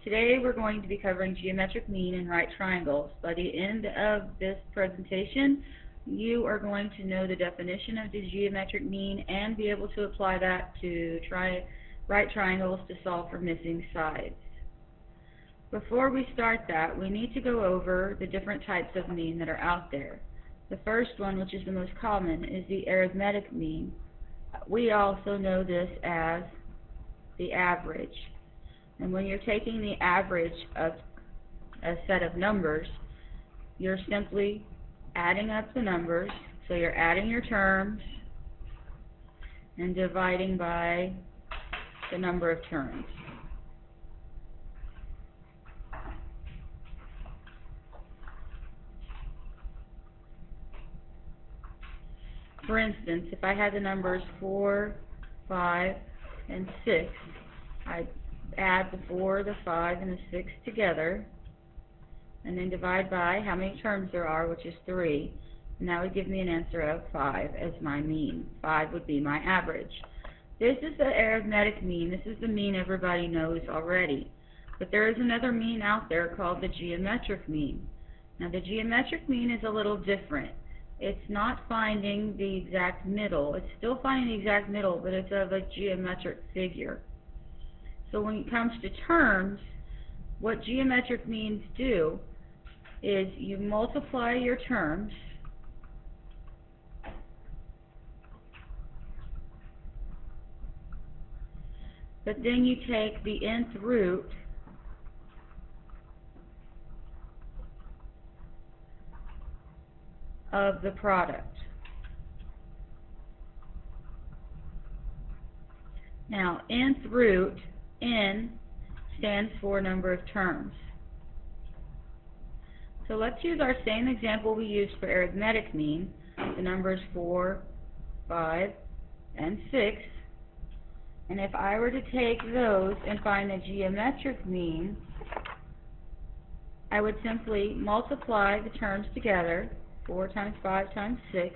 Today we're going to be covering geometric mean and right triangles. By the end of this presentation, you are going to know the definition of the geometric mean and be able to apply that to right triangles to solve for missing sides. Before we start that, we need to go over the different types of mean that are out there. The first one, which is the most common, is the arithmetic mean. We also know this as the average. And when you're taking the average of a set of numbers, you're simply adding up the numbers. So you're adding your terms and dividing by the number of terms. For instance, if I had the numbers 4, 5, and 6, I'd add the 4, the 5, and the 6 together, and then divide by how many terms there are, which is 3, and that would give me an answer of 5 as my mean. 5 would be my average. This is the arithmetic mean. This is the mean everybody knows already. But there is another mean out there called the geometric mean. Now the geometric mean is a little different. It's not finding the exact middle. It's still finding the exact middle, but it's of a geometric figure. So when it comes to terms, what geometric means do is you multiply your terms but then you take the nth root of the product. Now, nth root, n, stands for number of terms. So let's use our same example we used for arithmetic mean, the numbers 4, 5, and 6. And if I were to take those and find the geometric mean, I would simply multiply the terms together, 4 times 5 times 6,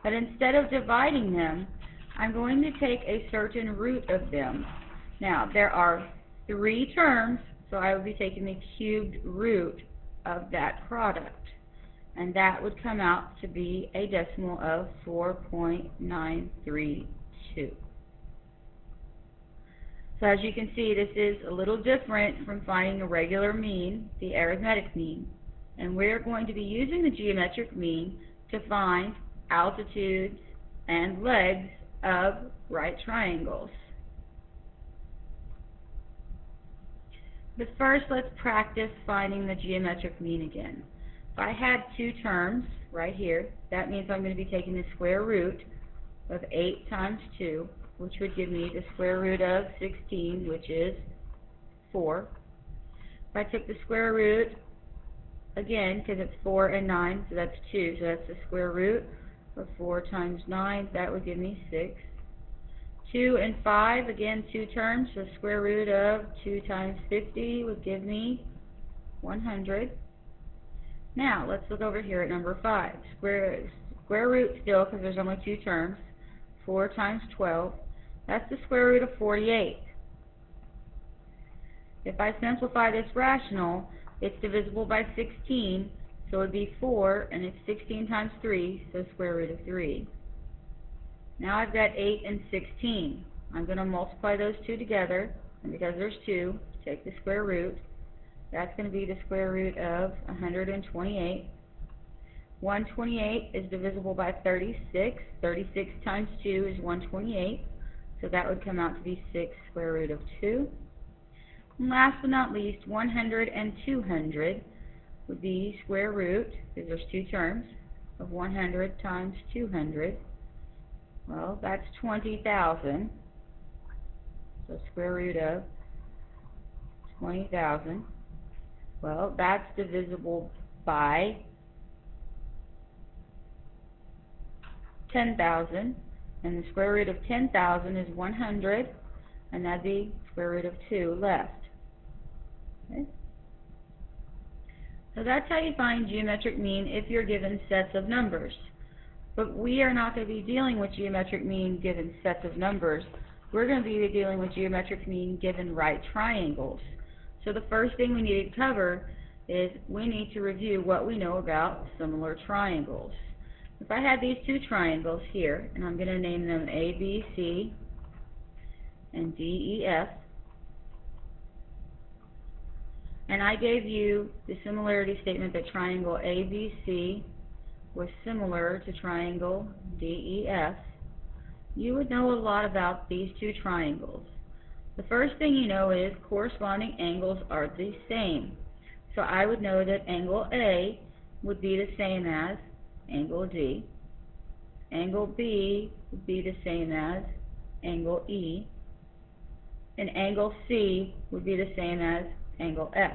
but instead of dividing them, I'm going to take a certain root of them. Now, there are 3 terms, so I would be taking the cubed root of that product, and that would come out to be a decimal of 4.932. So as you can see, this is a little different from finding a regular mean, the arithmetic mean. And we're going to be using the geometric mean to find altitudes and legs of right triangles. But first, let's practice finding the geometric mean again. If I had 2 terms right here, that means I'm going to be taking the square root of 8 times 2, which would give me the square root of 16, which is 4. If I took the square root again, because it's 4 and 9, so that's 2, so that's the square root of 4 times 9, that would give me 6. 2 and 5, again 2 terms, so square root of 2 times 50 would give me 100. Now, let's look over here at number 5. Square root still, because there's only 2 terms, 4 times 12, that's the square root of 48. If I simplify this rational, it's divisible by 16, so it would be 4, and it's 16 times 3, so square root of 3. Now I've got 8 and 16. I'm going to multiply those 2 together, and because there's 2, take the square root. That's going to be the square root of 128. 128 is divisible by 36. 36 times 2 is 128, so that would come out to be 6 square root of 2. And last but not least, 100 and 200 would be square root, because there's 2 terms, of 100 times 200. Well, that's 20,000. So square root of 20,000. Well, that's divisible by 10,000. And the square root of 10,000 is 100, and that'd be square root of 2 left. Okay? So that's how you find geometric mean if you're given sets of numbers. But we are not going to be dealing with geometric mean given sets of numbers. We're going to be dealing with geometric mean given right triangles. So the first thing we need to cover is we need to review what we know about similar triangles. If I had these two triangles here, and I'm going to name them A, B, C, and D, E, F, and I gave you the similarity statement that triangle ABC was similar to triangle DEF, you would know a lot about these two triangles. The first thing you know is corresponding angles are the same. So I would know that angle A would be the same as angle D. Angle B would be the same as angle E. And angle C would be the same as angle F.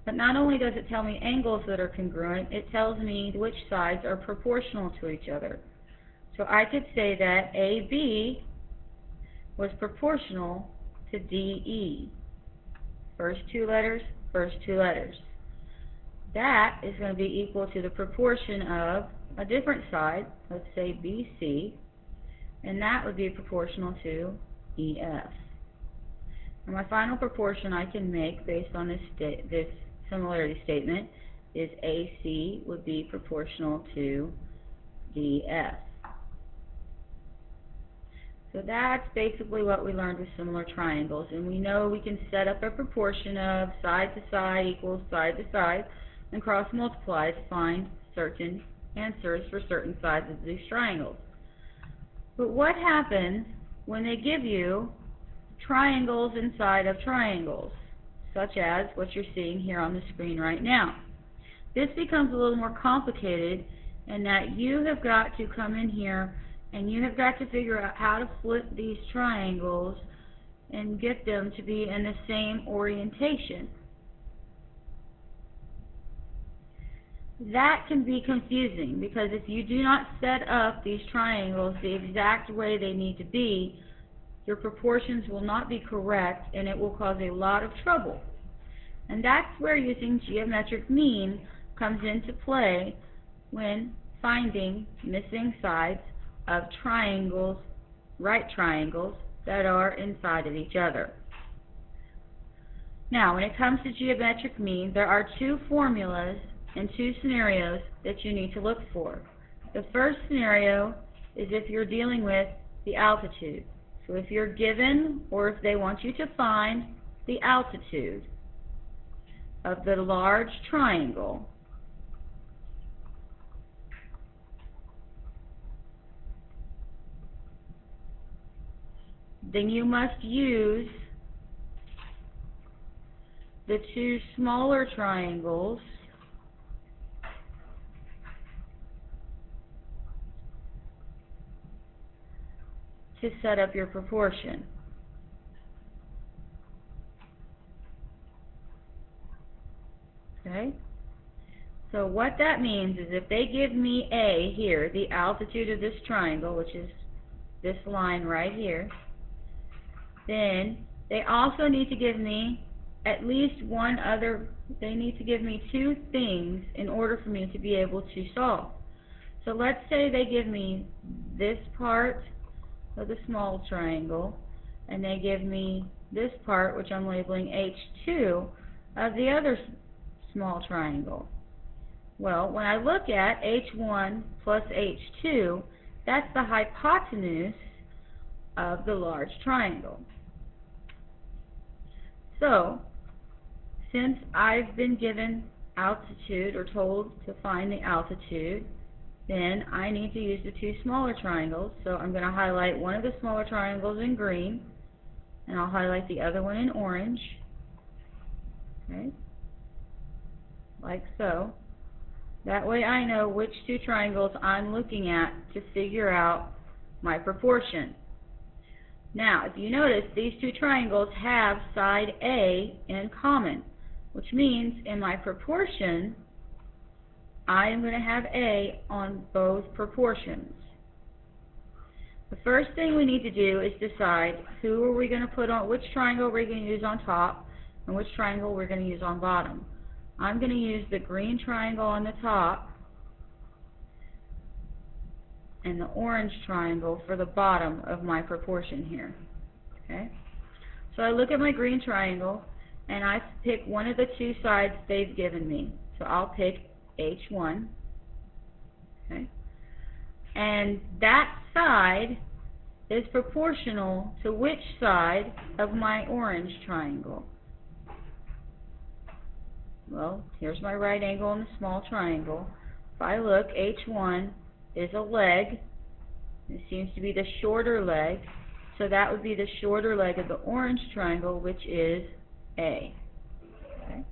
But not only does it tell me angles that are congruent, it tells me which sides are proportional to each other. So I could say that AB was proportional to DE. First two letters, first two letters. That is going to be equal to the proportion of a different side, let's say BC, and that would be proportional to EF. And my final proportion I can make based on this similarity statement is AC would be proportional to DF. So that's basically what we learned with similar triangles, and we know we can set up a proportion of side to side equals side to side and cross multiply to find certain answers for certain sides of these triangles. But what happens when they give you triangles inside of triangles, such as what you're seeing here on the screen right now? This becomes a little more complicated in that you have got to come in here and you have got to figure out how to flip these triangles and get them to be in the same orientation. That can be confusing because if you do not set up these triangles the exact way they need to be, your proportions will not be correct and it will cause a lot of trouble. And that's where using geometric mean comes into play when finding missing sides of triangles, right triangles, that are inside of each other. Now, when it comes to geometric mean, there are two formulas and two scenarios that you need to look for. The first scenario is if you're dealing with the altitude. So if you're given, or if they want you to find the altitude of the large triangle, then you must use the two smaller triangles to set up your proportion. Okay? So what that means is if they give me A here, the altitude of this triangle, which is this line right here, then they also need to give me at least one other, they need to give me two things in order for me to be able to solve. So let's say they give me this part of the small triangle, and they give me this part, which I'm labeling H2, of the other small triangle. Well, when I look at H1 plus H2, that's the hypotenuse of the large triangle. So, since I've been given altitude or told to find the altitude, then I need to use the two smaller triangles. So I'm going to highlight one of the smaller triangles in green, and I'll highlight the other one in orange. Okay, like so. That way I know which two triangles I'm looking at to figure out my proportion. Now, if you notice, these two triangles have side A in common, which means in my proportion, I am going to have A on both proportions. The first thing we need to do is decide who are we going to put on, which triangle we're going to use on top, and which triangle we're going to use on bottom. I'm going to use the green triangle on the top and the orange triangle for the bottom of my proportion here. Okay? So I look at my green triangle, and I pick one of the two sides they've given me. So I'll pick H1. Okay? And that side is proportional to which side of my orange triangle? Well, here's my right angle and the small triangle. If I look, H1 is a leg. It seems to be the shorter leg. So that would be the shorter leg of the orange triangle, which is A. Okay.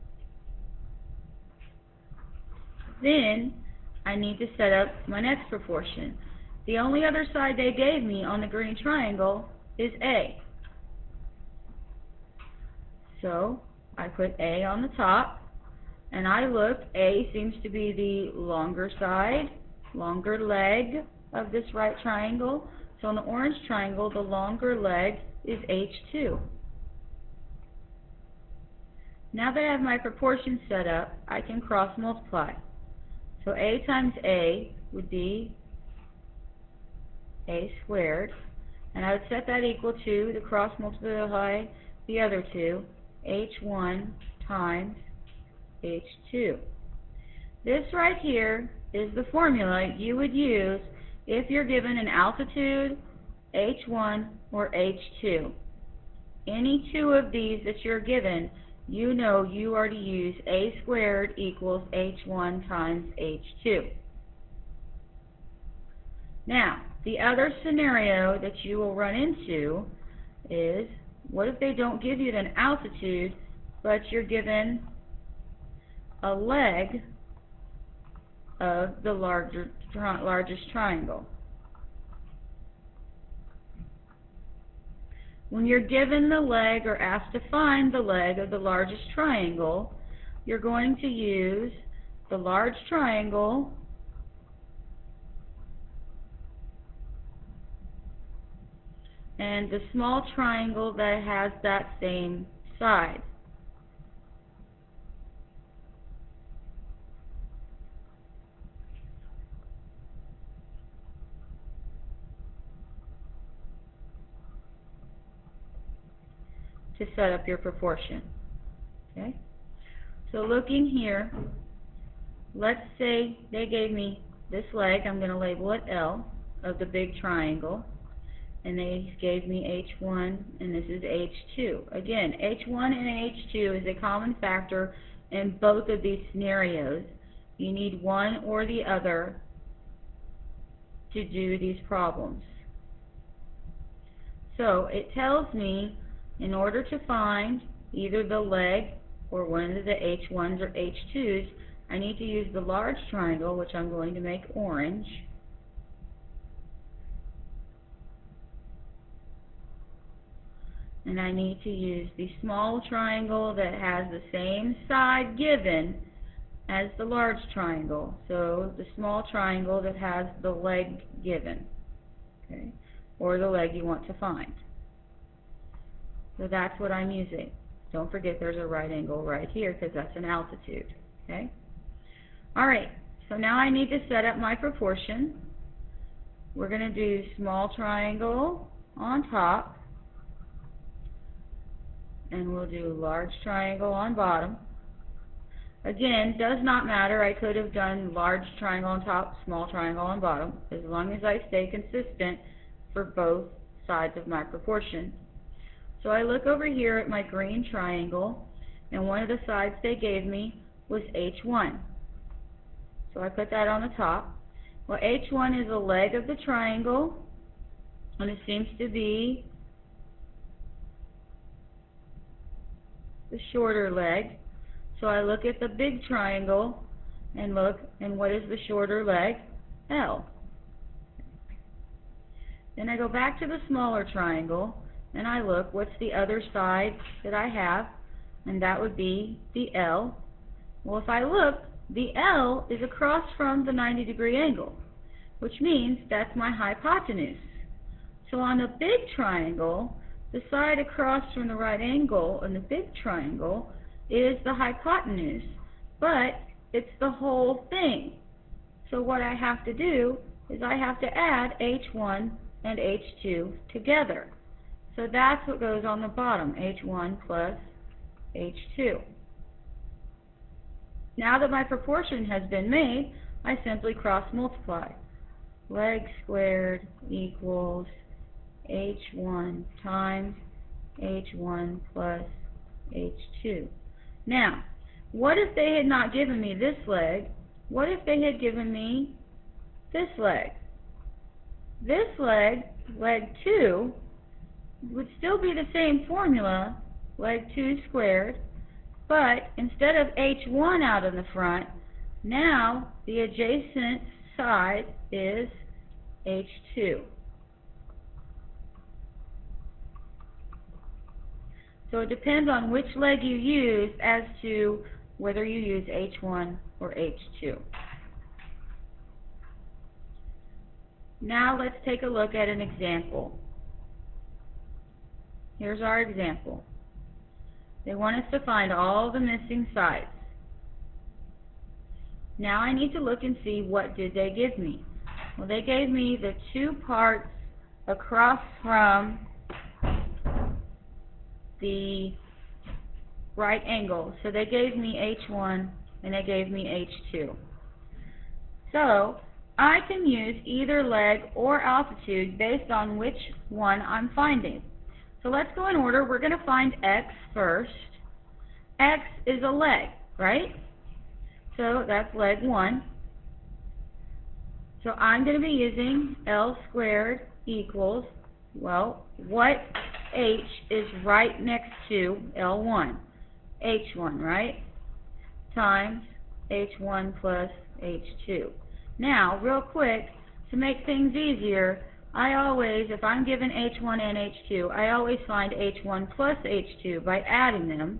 Then I need to set up my next proportion. The only other side they gave me on the green triangle is A. So I put A on the top, and I look, A seems to be the longer side, longer leg of this right triangle. So in the orange triangle, the longer leg is H2. Now that I have my proportions set up, I can cross multiply. So A times A would be A squared, and I would set that equal to the cross multiply the other two, H1 times H2. This right here is the formula you would use if you're given an altitude, H1 or H2. Any two of these that you're given, you know you are to use A squared equals H1 times H2. Now, the other scenario that you will run into is, what if they don't give you an altitude, but you're given a leg of the largest triangle? When you're given the leg or asked to find the leg of the largest triangle, you're going to use the large triangle and the small triangle that has that same side. To set up your proportion. Okay? So looking here, let's say they gave me this leg, I'm going to label it L, of the big triangle, and they gave me H1, and this is H2. Again, H1 and H2 is a common factor in both of these scenarios. You need one or the other to do these problems. So it tells me, in order to find either the leg or one of the H1s or H2s, I need to use the large triangle, which I'm going to make orange. And I need to use the small triangle that has the same side given as the large triangle. So the small triangle that has the leg given, okay, or the leg you want to find. So that's what I'm using. Don't forget there's a right angle right here because that's an altitude. Okay? Alright, so now I need to set up my proportion. We're going to do small triangle on top, and we'll do large triangle on bottom. Again, does not matter. I could have done large triangle on top, small triangle on bottom, as long as I stay consistent for both sides of my proportion. So I look over here at my green triangle, and one of the sides they gave me was H1. So I put that on the top. Well, H1 is a leg of the triangle, and it seems to be the shorter leg. So I look at the big triangle and look, and what is the shorter leg? L. Then I go back to the smaller triangle, and I look, what's the other side that I have? And that would be the L. Well, if I look, the L is across from the 90-degree angle, which means that's my hypotenuse. So on a big triangle, the side across from the right angle in the big triangle is the hypotenuse, but it's the whole thing. So what I have to do is I have to add H1 and H2 together. So that's what goes on the bottom, H1 plus H2. Now that my proportion has been made, I simply cross multiply. Leg squared equals H1 times H1 plus H2. Now, what if they had not given me this leg? What if they had given me this leg? This leg, leg 2, would still be the same formula, leg 2 squared, but instead of H1 out in the front, now the adjacent side is H2. So it depends on which leg you use as to whether you use H1 or H2. Now let's take a look at an example. Here's our example. They want us to find all the missing sides. Now I need to look and see what did they give me. Well, they gave me the two parts across from the right angle. So they gave me H1 and they gave me H2. So I can use either leg or altitude based on which one I'm finding. So let's go in order. We're going to find X first. X is a leg, right? So that's leg 1. So I'm going to be using L squared equals, well, what H is right next to L1? H1, right? Times H1 plus H2. Now, real quick, to make things easier, I always, if I'm given H1 and H2, I always find H1 plus H2 by adding them.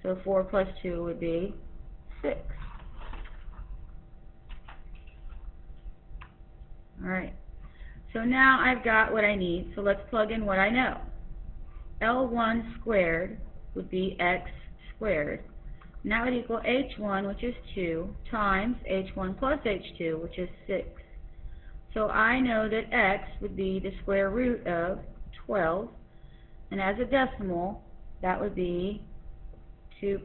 So 4 plus 2 would be 6. Alright, so now I've got what I need, so let's plug in what I know. L1 squared would be X squared. Now it equals H1, which is 2, times H1 plus H2, which is 6. So I know that X would be the square root of 12, and as a decimal, that would be 4.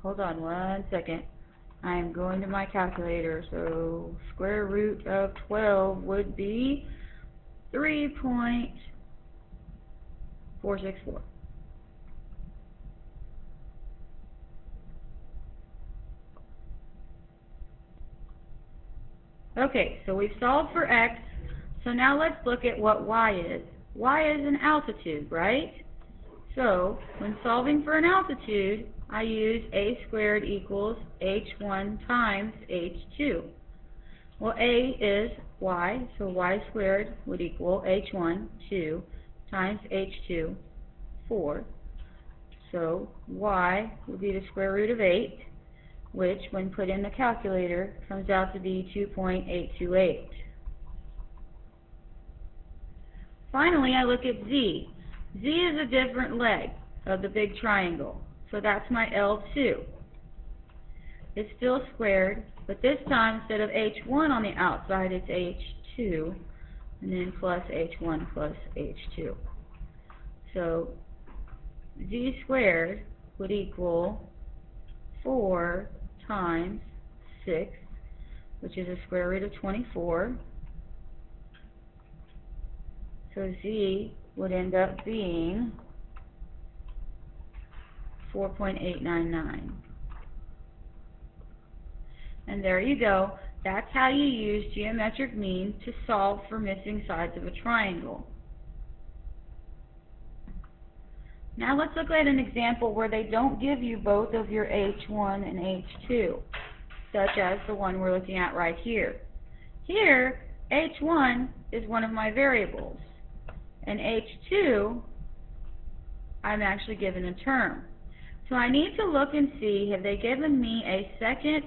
Hold on one second. I am going to my calculator. So square root of 12 would be 3.464. Okay, so we've solved for X. So now let's look at what Y is. Y is an altitude, right? So when solving for an altitude, I use A squared equals H1 times H2. Well, A is Y, so Y squared would equal H1, 2, times H2, 4. So Y would be the square root of 8, which, when put in the calculator, comes out to be 2.828. Finally, I look at Z. Z is a different leg of the big triangle. So that's my L2. It's still squared, but this time instead of H1 on the outside, it's H2, and then plus H1 plus H2. So Z squared would equal 4 times 6, which is a square root of 24. So Z would end up being 4.899. And there you go. That's how you use geometric mean to solve for missing sides of a triangle. Now let's look at an example where they don't give you both of your H1 and H2, such as the one we're looking at right here. Here, H1 is one of my variables, and H2, I'm actually given a term. So I need to look and see, have they given me a second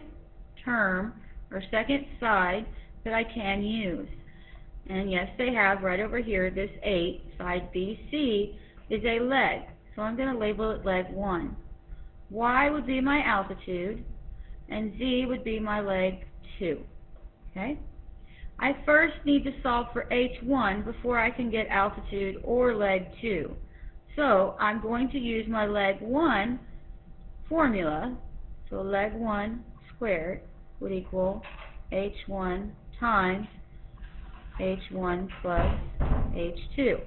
term or second side that I can use? And yes, they have right over here, this 8, side BC, is a leg. So I'm going to label it leg 1. Y would be my altitude, and Z would be my leg 2. Okay? I first need to solve for H1 before I can get altitude or leg 2. So I'm going to use my leg 1 formula. So leg 1 squared would equal H1 times H1 plus H2.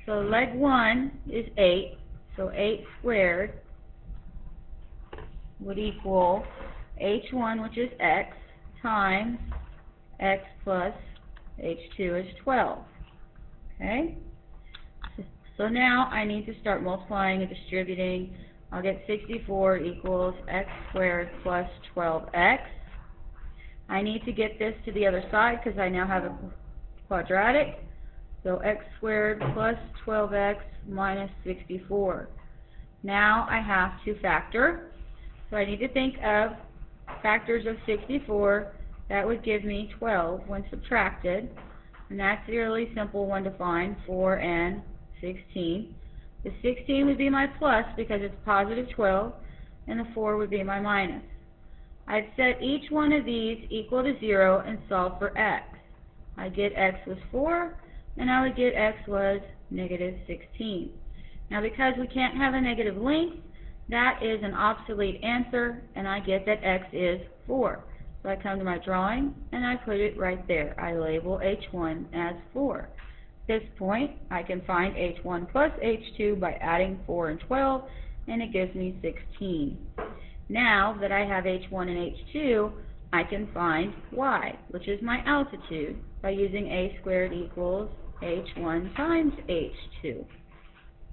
So leg 1 is 8, so 8 squared would equal H1, which is X, times X plus H2 is 12. Okay? So now I need to start multiplying and distributing. I'll get 64 equals X squared plus 12X. I need to get this to the other side because I now have a quadratic. So X squared plus 12X minus 64. Now I have to factor. So I need to think of factors of 64. That would give me 12 when subtracted. And that's a really simple one to find, 4 and 16. The 16 would be my plus because it's positive 12, and the 4 would be my minus. I'd set each one of these equal to 0 and solve for x. I'd get x was 4, and I would get x was negative 16. Now because we can't have a negative length, that is an obsolete answer, and I get that x is 4. So I come to my drawing, and I put it right there. I label H1 as 4. At this point, I can find H1 plus H2 by adding 4 and 12, and it gives me 16. Now that I have H1 and H2, I can find Y, which is my altitude, by using A squared equals H1 times H2.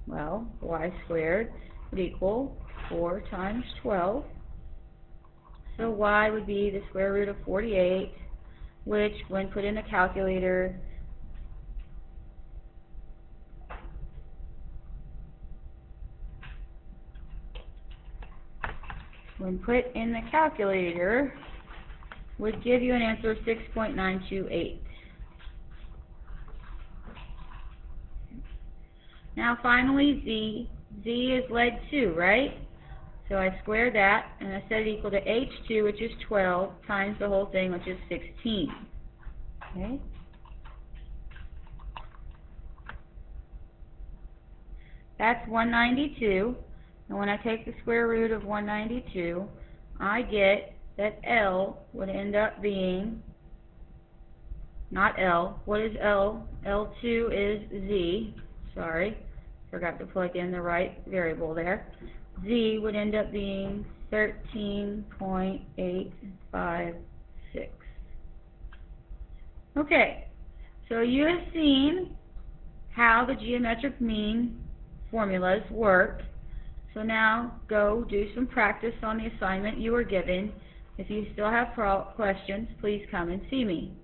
Well, Y squared would equal 4 times 12. So Y would be the square root of 48, which, when put in the calculator, would give you an answer of 6.928. Now finally Z. Z is leg 2, right? So I square that, and I set it equal to H2, which is 12, times the whole thing, which is 16. Okay? That's 192, and when I take the square root of 192, I get that L would end up being, not L, what is L? L2 is Z, sorry, forgot to plug in the right variable there. Z would end up being 13.856. Okay, so you have seen how the geometric mean formulas work. So now go do some practice on the assignment you were given. If you still have questions, please come and see me.